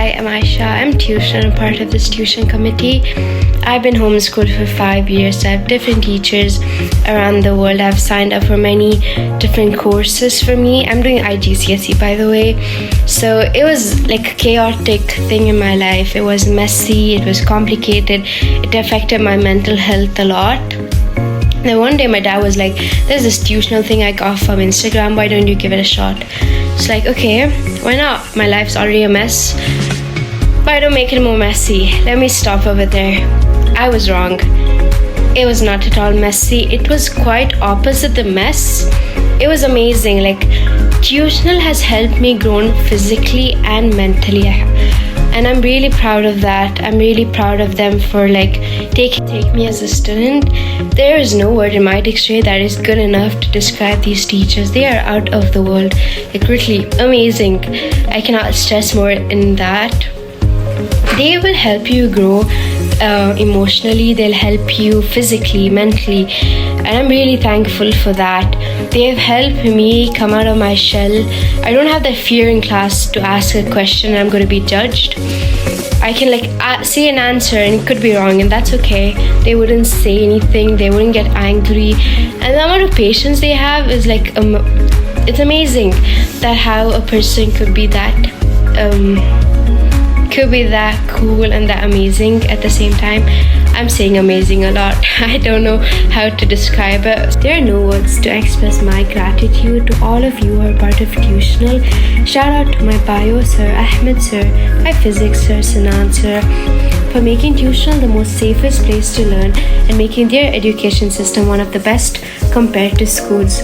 Hi, I'm Ayesha. I'm Tuitional, part of this tuition committee. I've been homeschooled for 5 years. I have different teachers around the world. I've signed up for many different courses for me. I'm doing IGCSE, by the way. So it was like a chaotic thing in my life. It was messy, it was complicated. It affected my mental health a lot. Then one day my dad was like, there's this tuitional thing I got from Instagram, why don't you give it a shot? It's like, okay, why not? My life's already a mess. Why don't make it more messy? Let me stop over there. I was wrong. It was not at all messy. It was quite opposite the mess. It was amazing. Like, Tuitional has helped me grow physically and mentally. And I'm really proud of that. I'm really proud of them for take me as a student. There is no word in my dictionary that is good enough to describe these teachers. They are out of the world. Like, really amazing. I cannot stress more in that. They will help you grow emotionally. They'll help you physically, mentally. And I'm really thankful for that. They have helped me come out of my shell. I don't have that fear in class to ask a question and I'm going to be judged. I can say an answer and it could be wrong, and that's okay. They wouldn't say anything. They wouldn't get angry. And the amount of patience they have is it's amazing that how a person could be that cool and that amazing at the same time. I'm saying amazing a lot. I don't know how to describe it. There are no words to express my gratitude to all of you who are part of Tuitional. Shout out to my bio sir, Ahmed sir, my physics sir, Sinan sir, for making Tuitional the most safest place to learn and making their education system one of the best compared to schools.